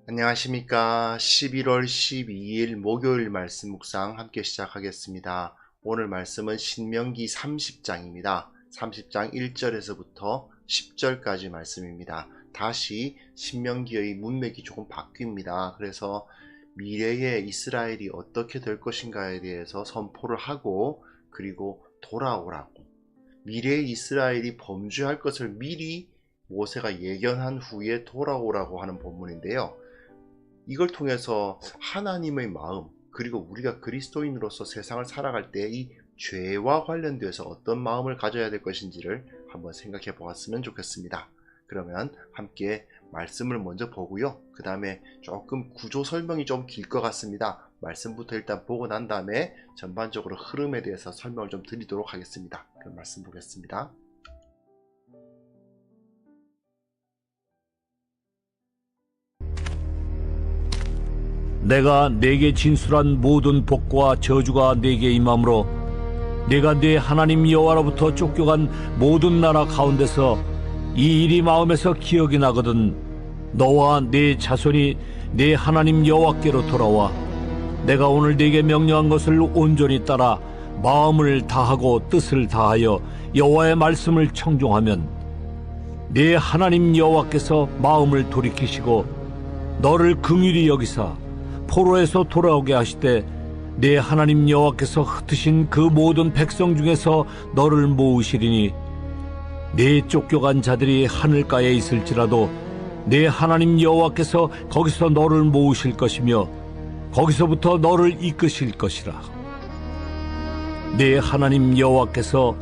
안녕하십니까. 11월 12일 목요일 말씀 묵상 함께 시작하겠습니다. 오늘 말씀은 신명기 30장입니다. 30장 1절에서부터 10절까지 말씀입니다. 다시 신명기의 문맥이 조금 바뀝니다. 그래서 미래의 이스라엘이 어떻게 될 것인가에 대해서 선포를 하고, 그리고 돌아오라고, 미래의 이스라엘이 범죄할 것을 미리 모세가 예견한 후에 돌아오라고 하는 본문인데요. 이걸 통해서 하나님의 마음, 그리고 우리가 그리스도인으로서 세상을 살아갈 때 이 죄와 관련돼서 어떤 마음을 가져야 될 것인지를 한번 생각해 보았으면 좋겠습니다. 그러면 함께 말씀을 먼저 보고요. 그 다음에 조금 구조 설명이 좀 길 것 같습니다. 말씀부터 일단 보고 난 다음에 전반적으로 흐름에 대해서 설명을 좀 드리도록 하겠습니다. 그럼 말씀 보겠습니다. 내가 네게 진술한 모든 복과 저주가 네게 임함으로 네가 네 하나님 여호와로부터 쫓겨간 모든 나라 가운데서 이 일이 마음에서 기억이 나거든 너와 네 자손이 네 하나님 여호와께로 돌아와 내가 오늘 네게 명령한 것을 온전히 따라 마음을 다하고 뜻을 다하여 여호와의 말씀을 청종하면 네 하나님 여호와께서 마음을 돌이키시고 너를 긍휼히 여기사 포로에서 돌아오게 하시되 네 하나님 여호와께서 흩으신 그 모든 백성 중에서 너를 모으시리니 네 쫓겨간 자들이 하늘가에 있을지라도 네 하나님 여호와께서 거기서 너를 모으실 것이며 거기서부터 너를 이끄실 것이라. 네 하나님 여호와께서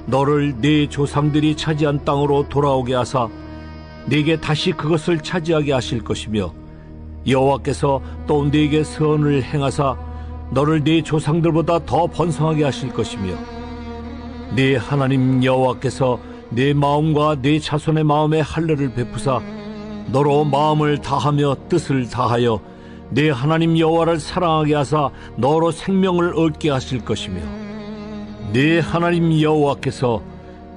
너를 네 조상들이 차지한 땅으로 돌아오게 하사 네게 다시 그것을 차지하게 하실 것이며 여호와께서 또 네게 선을 행하사 너를 네 조상들보다 더 번성하게 하실 것이며 네 하나님 여호와께서 네 마음과 네 자손의 마음에 할례를 베푸사 너로 마음을 다하며 뜻을 다하여 네 하나님 여호와를 사랑하게 하사 너로 생명을 얻게 하실 것이며 네 하나님 여호와께서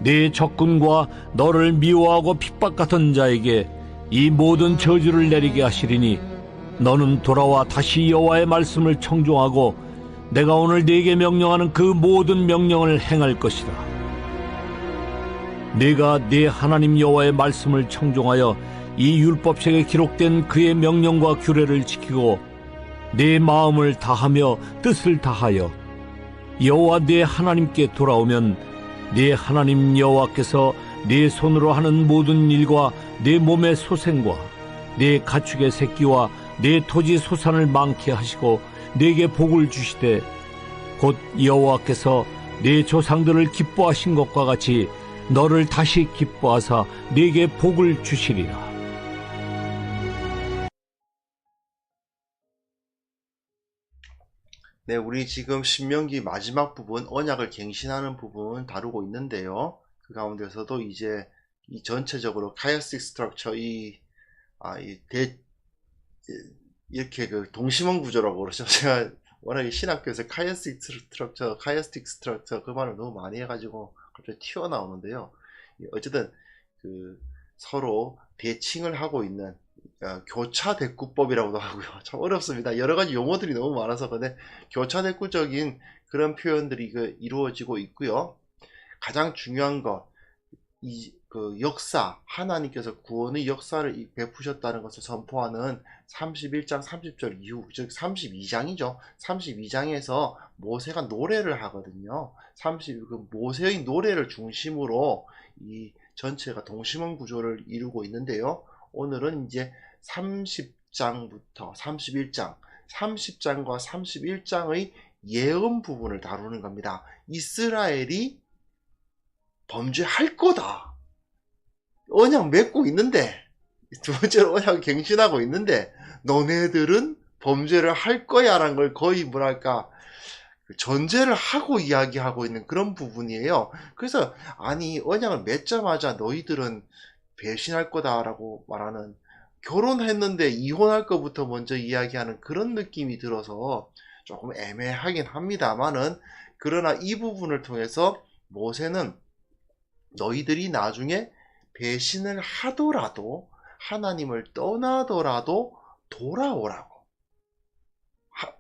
네 적군과 너를 미워하고 핍박하던 자에게 이 모든 저주를 내리게 하시리니 너는 돌아와 다시 여호와의 말씀을 청종하고 내가 오늘 네게 명령하는 그 모든 명령을 행할 것이라. 네가 네 하나님 여호와의 말씀을 청종하여 이 율법책에 기록된 그의 명령과 규례를 지키고 네 마음을 다하며 뜻을 다하여 여호와 네 하나님께 돌아오면 네 하나님 여호와께서 네 손으로 하는 모든 일과 네 몸의 소생과 네 가축의 새끼와 네 토지 소산을 많게 하시고 네게 복을 주시되 곧 여호와께서 네 조상들을 기뻐하신 것과 같이 너를 다시 기뻐하사 네게 복을 주시리라. 네, 우리 지금 신명기 마지막 부분, 언약을 갱신하는 부분 다루고 있는데요. 그 가운데서도 이제 이 전체적으로 카이스틱 스트럭처, 이렇게 그 동심원 구조라고 그러죠. 제가 워낙에 신학교에서 카이스틱 스트럭처 그 말을 너무 많이 해가지고 갑자기 튀어나오는데요. 어쨌든 그 서로 대칭을 하고 있는 교차대꾸법이라고도 하고요. 참 어렵습니다. 여러 가지 용어들이 너무 많아서. 근데 교차대꾸적인 그런 표현들이 이루어지고 있고요. 가장 중요한 것, 그 역사, 하나님께서 구원의 역사를 베푸셨다는 것을 선포하는 31장 30절 이후, 즉 32장이죠. 32장에서 모세가 노래를 하거든요. 그 모세의 노래를 중심으로 이 전체가 동심원 구조를 이루고 있는데요. 오늘은 이제 30장부터 31장, 30장과 31장의 예언 부분을 다루는 겁니다. 이스라엘이 범죄할 거다. 언약 맺고 있는데, 두 번째로 언약을 갱신하고 있는데, 너네들은 범죄를 할 거야 라는 걸 거의 뭐랄까 전제를 하고 이야기하고 있는 그런 부분이에요. 그래서 아니 언약을 맺자마자 너희들은 배신할 거다라고 말하는, 결혼했는데 이혼할 거부터 먼저 이야기하는 그런 느낌이 들어서 조금 애매하긴 합니다만은, 그러나 이 부분을 통해서 모세는 너희들이 나중에 배신을 하더라도, 하나님을 떠나더라도 돌아오라고.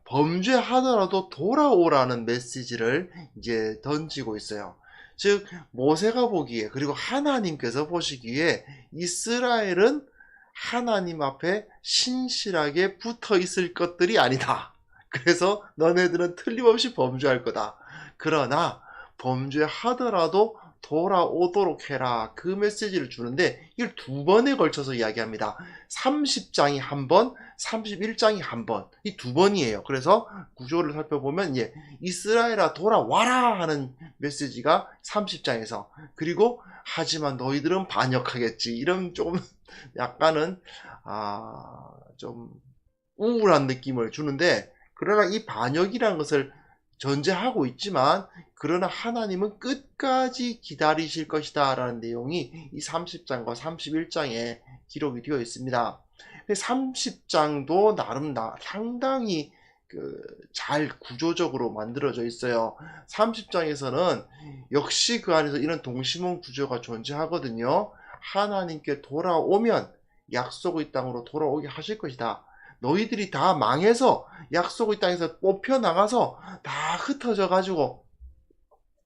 범죄하더라도 돌아오라는 메시지를 이제 던지고 있어요. 즉 모세가 보기에, 그리고 하나님께서 보시기에 이스라엘은 하나님 앞에 신실하게 붙어 있을 것들이 아니다. 그래서 너네들은 틀림없이 범죄할 거다. 그러나 범죄하더라도 돌아오도록 해라. 그 메시지를 주는데 이걸 두 번에 걸쳐서 이야기합니다. 30장이 한 번, 31장이 한 번. 이 두 번이에요. 그래서 구조를 살펴보면 이제 이스라엘아 돌아와라 하는 메시지가 30장에서, 그리고 하지만 너희들은 반역하겠지. 이런 조금 약간은 좀 우울한 느낌을 주는데, 그러나 이 반역이라는 것을 전제하고 있지만 그러나 하나님은 끝까지 기다리실 것이다 라는 내용이 이 30장과 31장에 기록이 되어 있습니다. 30장도 나름 상당히 잘 구조적으로 만들어져 있어요. 30장에서는 역시 그 안에서 이런 동심원 구조가 존재하거든요. 하나님께 돌아오면 약속의 땅으로 돌아오게 하실 것이다. 너희들이 다 망해서 약속의 땅에서 뽑혀 나가서 다 흩어져 가지고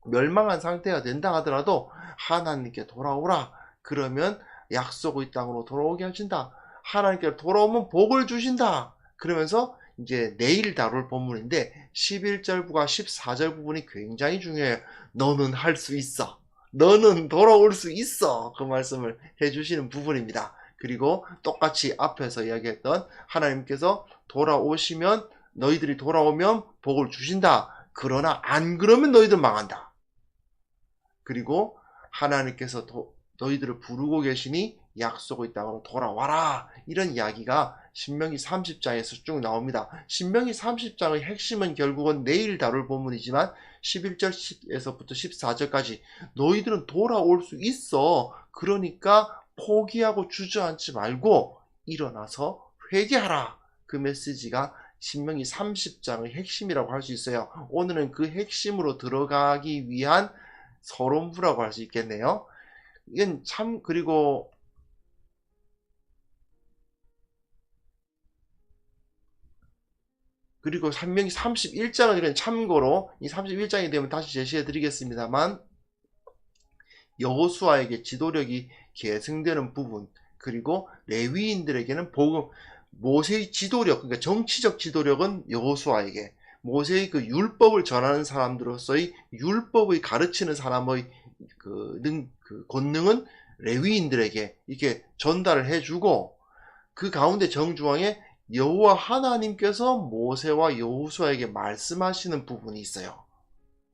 멸망한 상태가 된다 하더라도 하나님께 돌아오라. 그러면 약속의 땅으로 돌아오게 하신다. 하나님께 돌아오면 복을 주신다. 그러면서 이제 내일 다룰 본문인데 11절부가 14절 부분이 굉장히 중요해요. 너는 할 수 있어. 너는 돌아올 수 있어. 그 말씀을 해주시는 부분입니다. 그리고 똑같이 앞에서 이야기했던 하나님께서 돌아오시면, 너희들이 돌아오면 복을 주신다. 그러나 안 그러면 너희들 망한다. 그리고 하나님께서 너희들을 부르고 계시니 약속의 땅으로 돌아와라. 이런 이야기가 신명기 30장에서 쭉 나옵니다. 신명기 30장의 핵심은 결국은 내일 다룰 본문이지만 11절에서부터 14절까지 너희들은 돌아올 수 있어. 그러니까 포기하고 주저앉지 말고 일어나서 회개하라. 그 메시지가 신명기 30장의 핵심이라고 할 수 있어요. 오늘은 그 핵심으로 들어가기 위한 서론부라고 할 수 있겠네요. 이건 참, 그리고 신명기 31장은 참고로 이 31장이 되면 다시 제시해 드리겠습니다만, 여호수아에게 지도력이 계승되는 부분, 그리고 레위인들에게는 복음, 모세의 지도력, 그러니까 정치적 지도력은 여호수아에게, 모세의 그 율법을 전하는 사람들로서의 율법의 가르치는 사람의 그 권능은 레위인들에게 이렇게 전달을 해주고, 그 가운데 정중앙에 여호와 하나님께서 모세와 여호수아에게 말씀하시는 부분이 있어요.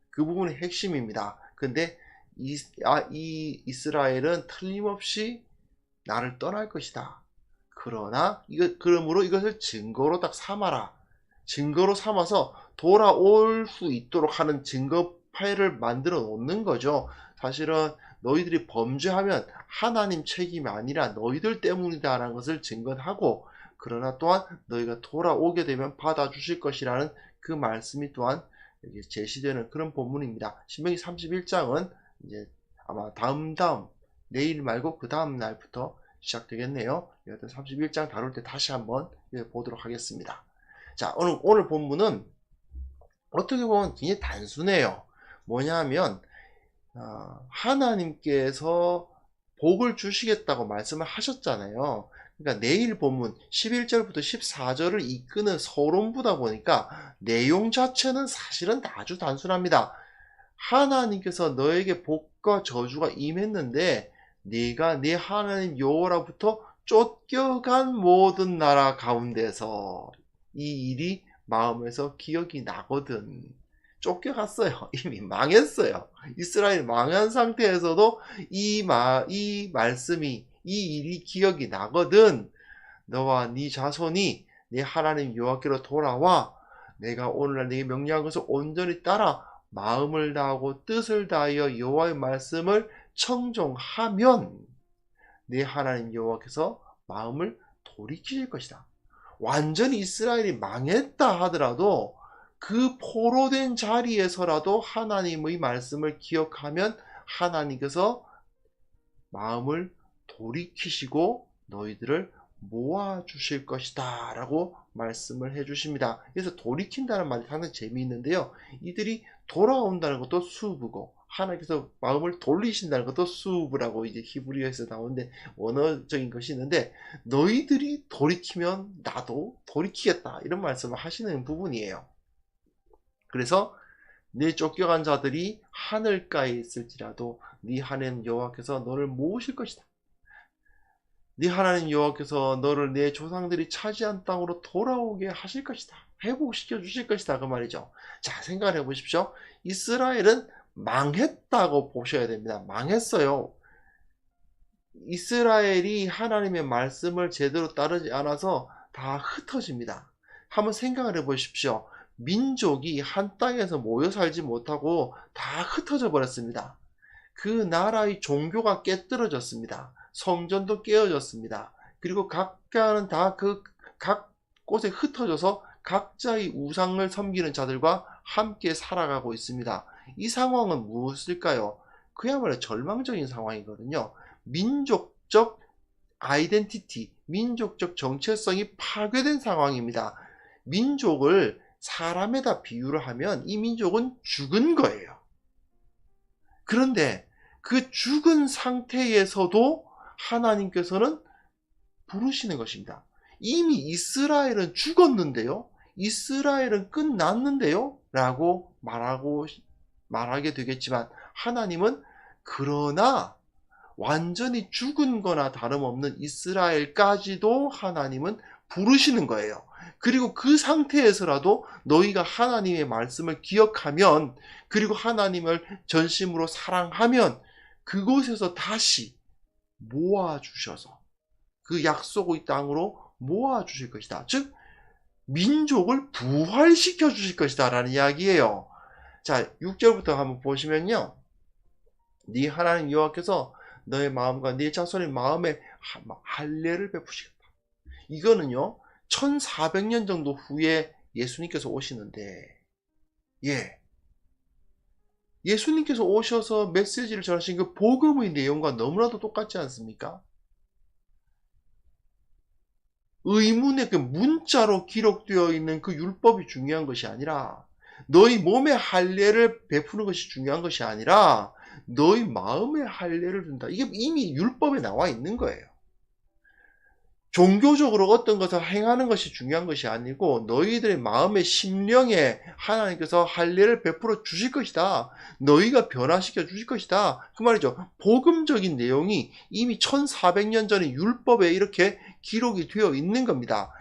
그 부분이 핵심입니다. 근데 이 이스라엘은 틀림없이 나를 떠날 것이다. 그러나 그러므로 이것을 증거로 딱 삼아라. 증거로 삼아서 돌아올 수 있도록 하는 증거 파일을 만들어 놓는 거죠. 사실은 너희들이 범죄하면 하나님 책임이 아니라 너희들 때문이다라는 것을 증거하고, 그러나 또한 너희가 돌아오게 되면 받아주실 것이라는 그 말씀이 또한 여기 제시되는 그런 본문입니다. 신명기 31장은 이제 아마 다음 내일 말고 그 다음 날부터 시작되겠네요. 여하튼 31장 다룰 때 다시 한번 보도록 하겠습니다. 자, 오늘 본문은 어떻게 보면 굉장히 단순해요. 뭐냐면 하나님께서 복을 주시겠다고 말씀을 하셨잖아요. 그러니까 내일 본문 11절부터 14절을 이끄는 서론부다 보니까 내용 자체는 사실은 아주 단순합니다. 하나님께서 너에게 복과 저주가 임했는데 네가 네 하나님 여호와로부터 쫓겨간 모든 나라 가운데서 이 일이 마음에서 기억이 나거든. 쫓겨갔어요. 이미 망했어요. 이스라엘 망한 상태에서도 이 말씀이, 이 일이 기억이 나거든. 너와 네 자손이 네 하나님 여호와께로 돌아와 내가 오늘날 네게 명령한 것을 온전히 따라 마음을 다하고 뜻을 다하여 여호와의 말씀을 청종하면 네 하나님 여호와께서 마음을 돌이키실 것이다. 완전히 이스라엘이 망했다 하더라도 그 포로된 자리에서라도 하나님의 말씀을 기억하면 하나님께서 마음을 돌이키시고 너희들을 모아 주실 것이다 라고 말씀을 해 주십니다. 그래서 돌이킨다는 말이 상당히 재미있는데요. 이들이 돌아온다는 것도 수브고 하나님께서 마음을 돌리신다는 것도 수브라고 이제 히브리어에서 나오는데 원어적인 것이 있는데, 너희들이 돌이키면 나도 돌이키겠다 이런 말씀을 하시는 부분이에요. 그래서 네 쫓겨간 자들이 하늘가에 있을지라도 네 하나님 여호와께서 너를 모으실 것이다. 네 하나님 여호와께서 너를 내 조상들이 차지한 땅으로 돌아오게 하실 것이다. 회복시켜 주실 것이다 그 말이죠. 자, 생각해 보십시오. 이스라엘은 망했다고 보셔야 됩니다. 망했어요. 이스라엘이 하나님의 말씀을 제대로 따르지 않아서 다 흩어집니다. 한번 생각을 해 보십시오. 민족이 한 땅에서 모여 살지 못하고 다 흩어져 버렸습니다. 그 나라의 종교가 깨뜨려졌습니다. 성전도 깨어졌습니다. 그리고 각자는 다 그 각 곳에 흩어져서 각자의 우상을 섬기는 자들과 함께 살아가고 있습니다. 이 상황은 무엇일까요? 그야말로 절망적인 상황이거든요. 민족적 아이덴티티, 민족적 정체성이 파괴된 상황입니다. 민족을 사람에다 비유를 하면 이 민족은 죽은 거예요. 그런데 그 죽은 상태에서도 하나님께서는 부르시는 것입니다. 이미 이스라엘은 죽었는데요, 이스라엘은 끝났는데요 라고 말하게 되겠지만, 하나님은 그러나 완전히 죽은 거나 다름없는 이스라엘까지도 하나님은 부르시는 거예요. 그리고 그 상태에서라도 너희가 하나님의 말씀을 기억하면, 그리고 하나님을 전심으로 사랑하면 그곳에서 다시 모아주셔서 그 약속의 땅으로 모아주실 것이다. 즉 민족을 부활시켜 주실 것이다 라는 이야기예요. 자, 6절부터 한번 보시면요, 네 하나님 여호와께서 너의 마음과 네 자손의 마음에 할례를 베푸시겠다. 이거는요 1400년 정도 후에 예수님께서 오시는데, 예수님께서 오셔서 메시지를 전하신 그 복음의 내용과 너무나도 똑같지 않습니까? 의문의 그 문자로 기록되어 있는 그 율법이 중요한 것이 아니라, 너희 몸의 할례를 베푸는 것이 중요한 것이 아니라 너희 마음의 할례를 준다. 이게 이미 율법에 나와 있는 거예요. 종교적으로 어떤 것을 행하는 것이 중요한 것이 아니고 너희들의 마음의 심령에 하나님께서 할례를 베풀어 주실 것이다. 너희가 변화시켜 주실 것이다. 그 말이죠. 복음적인 내용이 이미 1400년 전에 율법에 이렇게 기록이 되어 있는 겁니다.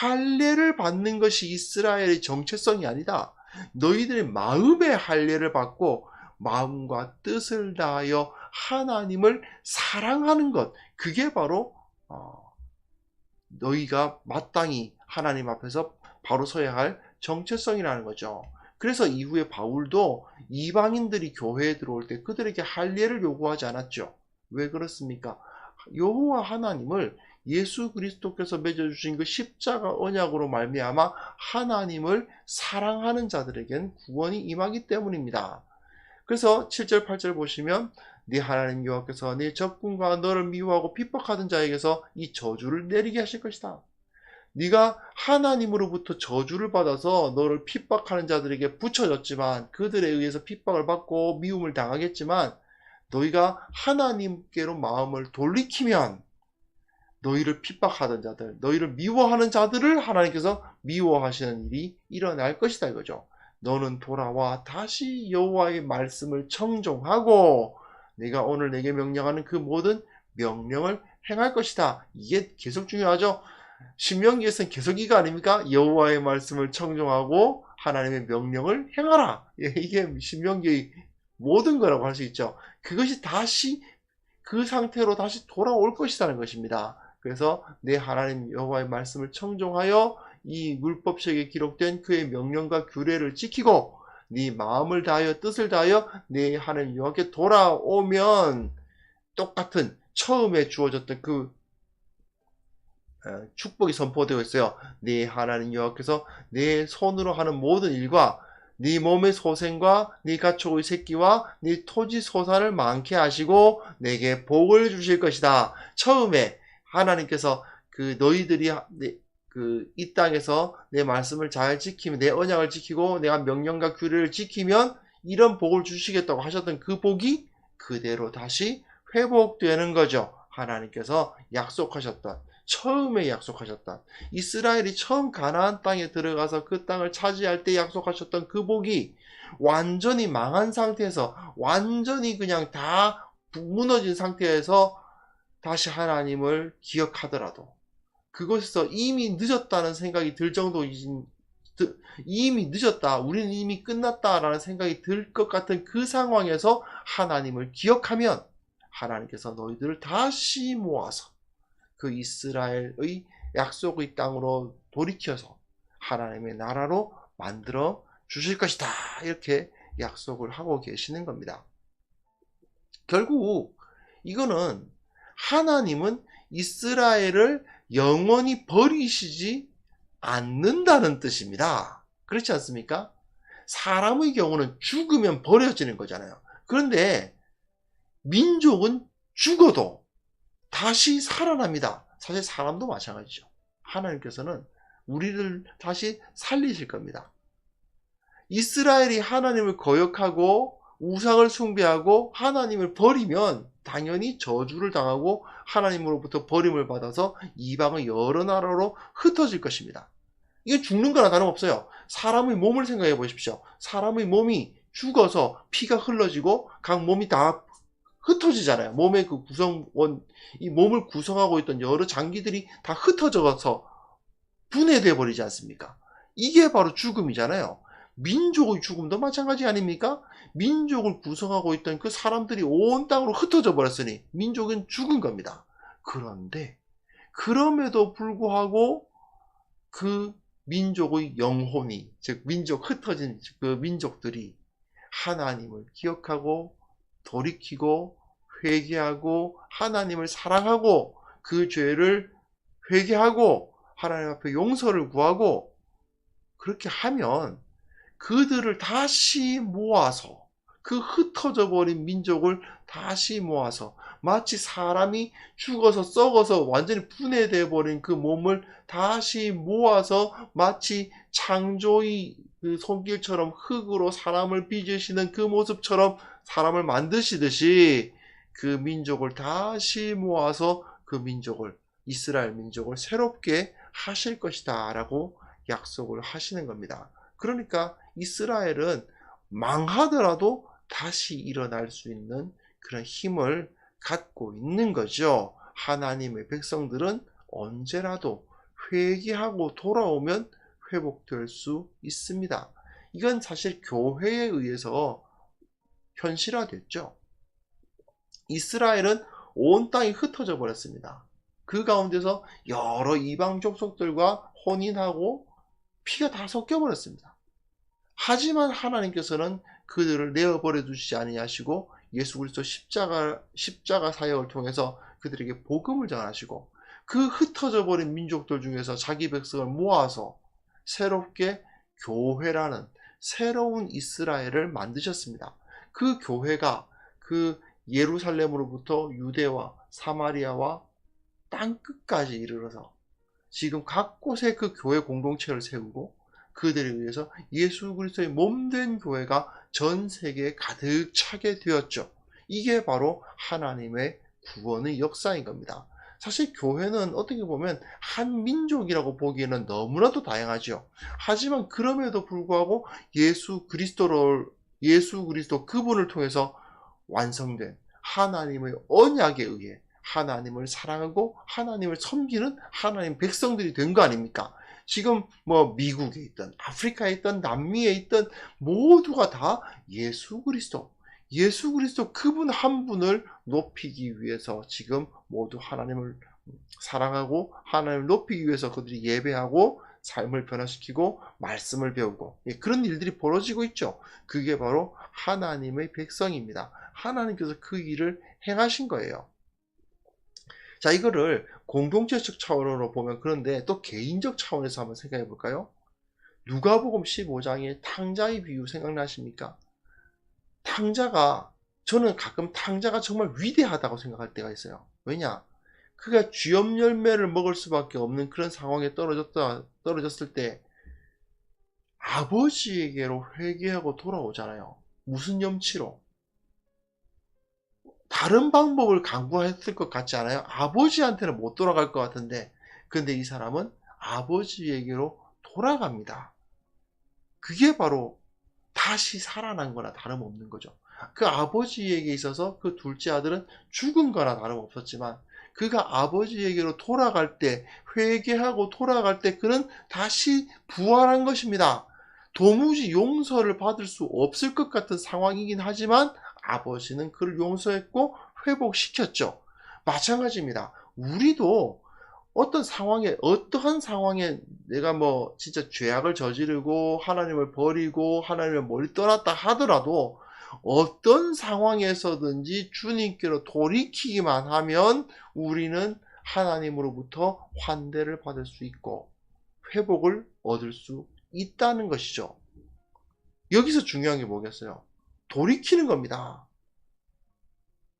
할례를 받는 것이 이스라엘의 정체성이 아니다. 너희들의 마음의 할례를 받고 마음과 뜻을 다하여 하나님을 사랑하는 것, 그게 바로 너희가 마땅히 하나님 앞에서 바로 서야 할 정체성이라는 거죠. 그래서 이후에 바울도 이방인들이 교회에 들어올 때 그들에게 할례를 요구하지 않았죠. 왜 그렇습니까? 여호와 하나님을 예수 그리스도께서 맺어주신 그 십자가 언약으로 말미암아 하나님을 사랑하는 자들에겐 구원이 임하기 때문입니다. 그래서 7절 8절 보시면 네 하나님 여호와께서 네 적군과 너를 미워하고 핍박하던 자에게서 이 저주를 내리게 하실 것이다. 네가 하나님으로부터 저주를 받아서 너를 핍박하는 자들에게 붙여졌지만, 그들에 의해서 핍박을 받고 미움을 당하겠지만, 너희가 하나님께로 마음을 돌이키면 너희를 핍박하던 자들, 너희를 미워하는 자들을 하나님께서 미워하시는 일이 일어날 것이다 이거죠. 너는 돌아와 다시 여호와의 말씀을 청종하고 내가 오늘 내게 명령하는 그 모든 명령을 행할 것이다. 이게 계속 중요하죠. 신명기에서는 계속이가 아닙니까? 여호와의 말씀을 청종하고 하나님의 명령을 행하라. 이게 신명기의 모든 거라고 할 수 있죠. 그것이 다시 그 상태로 다시 돌아올 것이라는 것입니다. 그래서 내 하나님 여호와의 말씀을 청종하여 이 율법책에 기록된 그의 명령과 규례를 지키고 네 마음을 다하여 뜻을 다하여 내 하나님 여호와께 돌아오면 똑같은 처음에 주어졌던 그 축복이 선포되어 있어요. 네 하나님 여호와께서 내 손으로 하는 모든 일과 네 몸의 소생과 네 가축의 새끼와 네 토지 소산을 많게 하시고 내게 복을 주실 것이다. 처음에 하나님께서 너희들이 이 땅에서 내 말씀을 잘 지키면, 내 언약을 지키고 내가 명령과 규례를 지키면 이런 복을 주시겠다고 하셨던 그 복이 그대로 다시 회복되는 거죠. 하나님께서 약속하셨던, 처음에 약속하셨던, 이스라엘이 처음 가나안 땅에 들어가서 그 땅을 차지할 때 약속하셨던 그 복이 완전히 망한 상태에서, 완전히 그냥 다 무너진 상태에서 다시 하나님을 기억하더라도, 그곳에서 이미 늦었다는 생각이 들 정도이신, 이미 늦었다, 우리는 이미 끝났다라는 생각이 들 것 같은 그 상황에서 하나님을 기억하면 하나님께서 너희들을 다시 모아서 그 이스라엘의 약속의 땅으로 돌이켜서 하나님의 나라로 만들어 주실 것이다, 이렇게 약속을 하고 계시는 겁니다. 결국 이거는 하나님은 이스라엘을 영원히 버리시지 않는다는 뜻입니다. 그렇지 않습니까? 사람의 경우는 죽으면 버려지는 거잖아요. 그런데 민족은 죽어도 다시 살아납니다. 사실 사람도 마찬가지죠. 하나님께서는 우리를 다시 살리실 겁니다. 이스라엘이 하나님을 거역하고 우상을 숭배하고 하나님을 버리면 당연히 저주를 당하고 하나님으로부터 버림을 받아서 이방의 여러 나라로 흩어질 것입니다. 이게 죽는 거나 다름없어요. 사람의 몸을 생각해 보십시오. 사람의 몸이 죽어서 피가 흘러지고 각 몸이 다 흩어지잖아요. 몸의 그 구성원, 이 몸을 구성하고 있던 여러 장기들이 다 흩어져서 분해되어 버리지 않습니까? 이게 바로 죽음이잖아요. 민족의 죽음도 마찬가지 아닙니까? 민족을 구성하고 있던 그 사람들이 온 땅으로 흩어져 버렸으니 민족은 죽은 겁니다. 그런데 그럼에도 불구하고 그 민족의 영혼이, 즉 민족 흩어진 그 민족들이 하나님을 기억하고 돌이키고 회개하고 하나님을 사랑하고 그 죄를 회개하고 하나님 앞에 용서를 구하고 그렇게 하면 그들을 다시 모아서, 그 흩어져 버린 민족을 다시 모아서, 마치 사람이 죽어서 썩어서 완전히 분해되어 버린 그 몸을 다시 모아서 마치 창조의 그 손길처럼 흙으로 사람을 빚으시는 그 모습처럼 사람을 만드시듯이 그 민족을 다시 모아서 그 민족을, 이스라엘 민족을 새롭게 하실 것이다 라고 약속을 하시는 겁니다. 그러니까 이스라엘은 망하더라도 다시 일어날 수 있는 그런 힘을 갖고 있는 거죠. 하나님의 백성들은 언제라도 회개하고 돌아오면 회복될 수 있습니다. 이건 사실 교회에 의해서 현실화됐죠. 이스라엘은 온 땅이 흩어져 버렸습니다. 그 가운데서 여러 이방 족속들과 혼인하고 피가 다 섞여 버렸습니다. 하지만 하나님께서는 그들을 내어버려 두시지 아니하시고 예수 그리스도 십자가 사역을 통해서 그들에게 복음을 전하시고 그 흩어져 버린 민족들 중에서 자기 백성을 모아서 새롭게 교회라는 새로운 이스라엘을 만드셨습니다. 그 교회가 그 예루살렘으로부터 유대와 사마리아와 땅끝까지 이르러서 지금 각 곳에 그 교회 공동체를 세우고 그들에 의해서 예수 그리스도의 몸된 교회가 전 세계에 가득 차게 되었죠. 이게 바로 하나님의 구원의 역사인 겁니다. 사실 교회는 어떻게 보면 한 민족이라고 보기에는 너무나도 다양하죠. 하지만 그럼에도 불구하고 예수 그리스도 그분을 통해서 완성된 하나님의 언약에 의해 하나님을 사랑하고 하나님을 섬기는 하나님 백성들이 된 거 아닙니까? 지금 뭐 미국에 있던 아프리카에 있던 남미에 있던 모두가 다 예수 그리스도 그분 한 분을 높이기 위해서 지금 모두 하나님을 사랑하고 하나님을 높이기 위해서 그들이 예배하고 삶을 변화시키고 말씀을 배우고 그런 일들이 벌어지고 있죠. 그게 바로 하나님의 백성입니다. 하나님께서 그 일을 행하신 거예요. 자, 이거를 공동체적 차원으로 보면 그런데 또 개인적 차원에서 한번 생각해 볼까요? 누가복음 15장의 탕자의 비유 생각나십니까? 저는 가끔 탕자가 정말 위대하다고 생각할 때가 있어요. 왜냐? 그가 쥐염 열매를 먹을 수밖에 없는 그런 상황에 떨어졌을 때 아버지에게로 회개하고 돌아오잖아요. 무슨 염치로? 다른 방법을 강구했을 것 같지 않아요? 아버지한테는 못 돌아갈 것 같은데, 근데 이 사람은 아버지에게로 돌아갑니다. 그게 바로 다시 살아난 거나 다름없는 거죠. 그 아버지에게 있어서 그 둘째 아들은 죽은 거나 다름없었지만, 그가 아버지에게로 돌아갈 때, 회개하고 돌아갈 때 그는 다시 부활한 것입니다. 도무지 용서를 받을 수 없을 것 같은 상황이긴 하지만 아버지는 그를 용서했고 회복시켰죠. 마찬가지입니다. 우리도 어떠한 상황에 내가 뭐 진짜 죄악을 저지르고 하나님을 버리고 하나님을 멀리 떠났다 하더라도 어떤 상황에서든지 주님께로 돌이키기만 하면 우리는 하나님으로부터 환대를 받을 수 있고 회복을 얻을 수 있다는 것이죠. 여기서 중요한 게 뭐겠어요? 돌이키는 겁니다.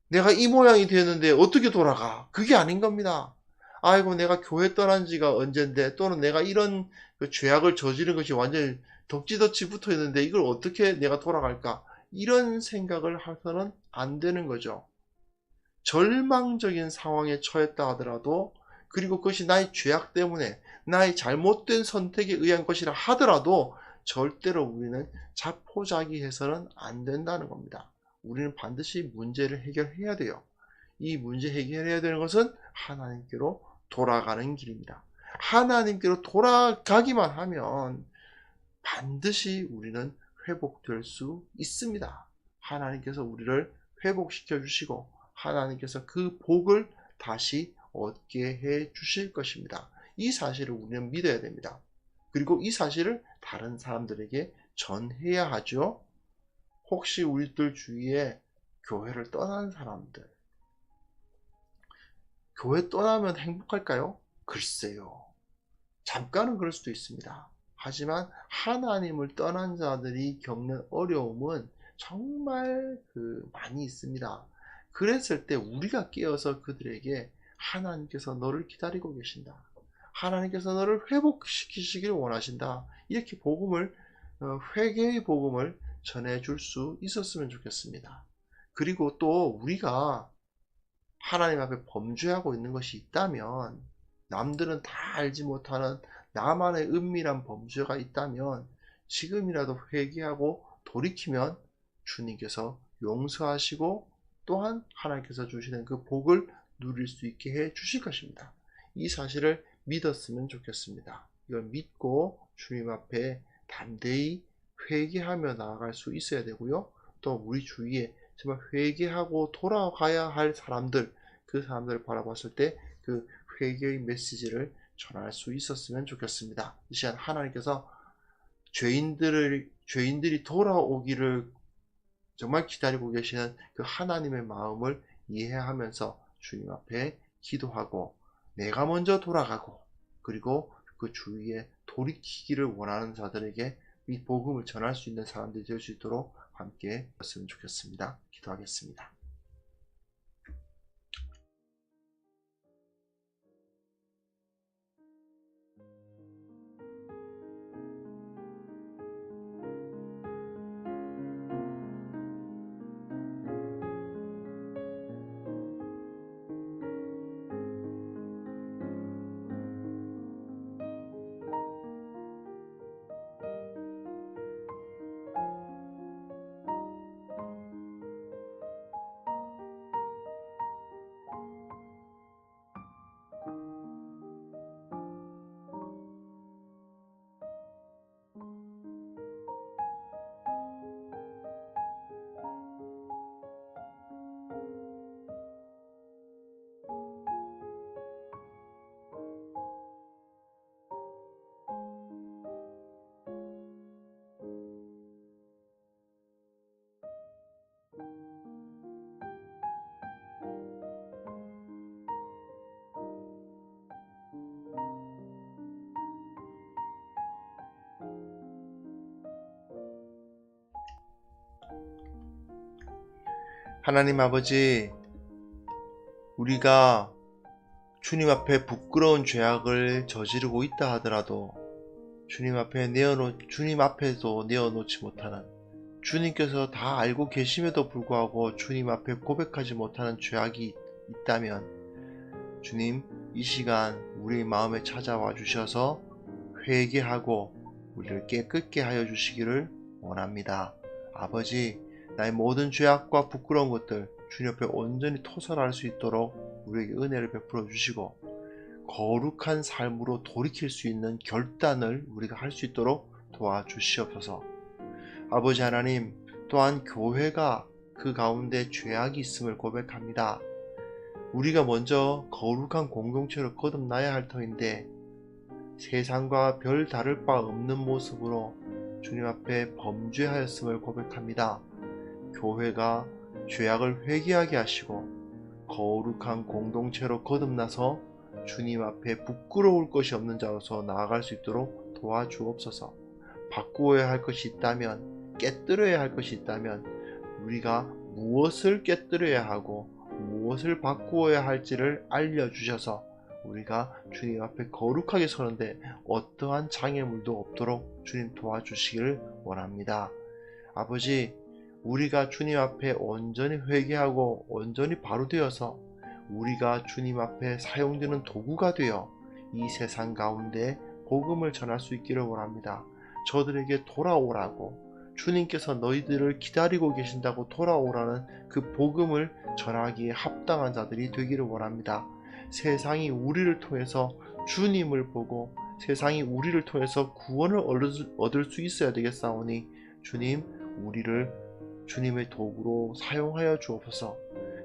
내가 이 모양이 되는데 어떻게 돌아가? 그게 아닌 겁니다. 아이고, 내가 교회 떠난 지가 언젠데, 또는 내가 이런 그 죄악을 저지른 것이 완전히 덕지덕지 붙어 있는데 이걸 어떻게 내가 돌아갈까? 이런 생각을 해서는 안 되는 거죠. 절망적인 상황에 처했다 하더라도, 그리고 그것이 나의 죄악 때문에 나의 잘못된 선택에 의한 것이라 하더라도 절대로 우리는 자포자기해서는 안 된다는 겁니다. 우리는 반드시 문제를 해결해야 돼요. 이 문제 해결해야 되는 것은 하나님께로 돌아가는 길입니다. 하나님께로 돌아가기만 하면 반드시 우리는 회복될 수 있습니다. 하나님께서 우리를 회복시켜 주시고 하나님께서 그 복을 다시 얻게 해 주실 것입니다. 이 사실을 우리는 믿어야 됩니다. 그리고 이 사실을 다른 사람들에게 전해야 하죠. 혹시 우리들 주위에 교회를 떠난 사람들, 교회 떠나면 행복할까요? 글쎄요. 잠깐은 그럴 수도 있습니다. 하지만 하나님을 떠난 자들이 겪는 어려움은 정말 많이 있습니다. 그랬을 때 우리가 깨어서 그들에게 하나님께서 너를 기다리고 계신다. 하나님께서 너를 회복시키시기를 원하신다. 이렇게 회개의 복음을 전해줄 수 있었으면 좋겠습니다. 그리고 또 우리가 하나님 앞에 범죄하고 있는 것이 있다면, 남들은 다 알지 못하는 나만의 은밀한 범죄가 있다면 지금이라도 회개하고 돌이키면 주님께서 용서하시고 또한 하나님께서 주시는 그 복을 누릴 수 있게 해 주실 것입니다. 이 사실을 믿었으면 좋겠습니다. 이걸 믿고 주님 앞에 담대히 회개하며 나아갈 수 있어야 되고요. 또 우리 주위에 정말 회개하고 돌아가야 할 사람들, 그 사람들을 바라봤을 때 그 회개의 메시지를 전할 수 있었으면 좋겠습니다. 이 시간 하나님께서 죄인들이 돌아오기를 정말 기다리고 계시는 그 하나님의 마음을 이해하면서 주님 앞에 기도하고 내가 먼저 돌아가고 그리고 그 주위에 돌이키기를 원하는 자들에게 이 복음을 전할 수 있는 사람들이 될 수 있도록 함께 했으면 좋겠습니다. 기도하겠습니다. 하나님 아버지, 우리가 주님 앞에 부끄러운 죄악을 저지르고 있다 하더라도 주님 앞에도 내어놓지 못하는, 주님께서 다 알고 계심에도 불구하고 주님 앞에 고백하지 못하는 죄악이 있다면 주님, 이 시간 우리 마음에 찾아와 주셔서 회개하고 우리를 깨끗게 하여 주시기를 원합니다. 아버지, 나의 모든 죄악과 부끄러운 것들 주님 앞에 온전히 토설할 수 있도록 우리에게 은혜를 베풀어 주시고 거룩한 삶으로 돌이킬 수 있는 결단을 우리가 할 수 있도록 도와주시옵소서. 아버지 하나님, 또한 교회가 그 가운데 죄악이 있음을 고백합니다. 우리가 먼저 거룩한 공동체로 거듭나야 할 터인데 세상과 별 다를 바 없는 모습으로 주님 앞에 범죄하였음을 고백합니다. 교회가 죄악을 회개하게 하시고 거룩한 공동체로 거듭나서 주님 앞에 부끄러울 것이 없는 자로서 나아갈 수 있도록 도와주옵소서. 바꾸어야 할 것이 있다면, 깨뜨려야 할 것이 있다면 우리가 무엇을 깨뜨려야 하고 무엇을 바꾸어야 할지를 알려주셔서 우리가 주님 앞에 거룩하게 서는데 어떠한 장애물도 없도록 주님 도와주시기를 원합니다. 아버지, 우리가 주님 앞에 온전히 회개하고 온전히 바로 되어서 우리가 주님 앞에 사용되는 도구가 되어 이 세상 가운데 복음을 전할 수 있기를 원합니다. 저들에게 돌아오라고, 주님께서 너희들을 기다리고 계신다고 돌아오라는 그 복음을 전하기에 합당한 자들이 되기를 원합니다. 세상이 우리를 통해서 주님을 보고 세상이 우리를 통해서 구원을 얻을 수 있어야 되겠사오니 주님, 우리를 주님의 도구로 사용하여 주옵소서.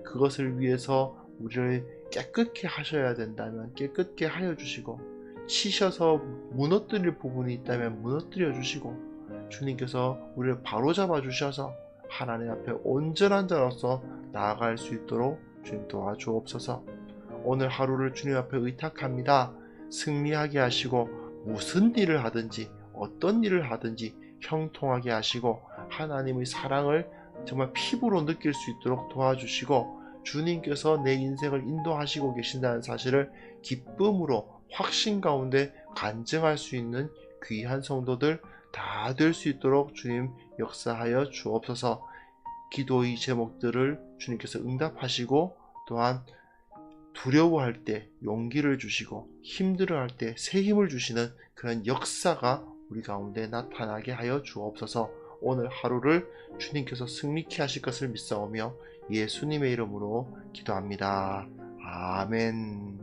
그것을 위해서 우리를 깨끗게 하셔야 된다면 깨끗게 하여 주시고, 치셔서 무너뜨릴 부분이 있다면 무너뜨려 주시고, 주님께서 우리를 바로잡아 주셔서 하나님 앞에 온전한 자로서 나아갈 수 있도록 주님 도와주옵소서. 오늘 하루를 주님 앞에 의탁합니다. 승리하게 하시고 무슨 일을 하든지 어떤 일을 하든지 형통하게 하시고 하나님의 사랑을 정말 피부로 느낄 수 있도록 도와주시고, 주님께서 내 인생을 인도하시고 계신다는 사실을 기쁨으로 확신 가운데 간증할 수 있는 귀한 성도들 다 될 수 있도록 주님 역사하여 주옵소서. 기도의 제목들을 주님께서 응답하시고 또한 두려워할 때 용기를 주시고 힘들어할 때 새 힘을 주시는 그런 역사가 우리 가운데 나타나게 하여 주옵소서. 오늘 하루를 주님께서 승리케 하실 것을 믿사오며 예수님의 이름으로 기도합니다. 아멘.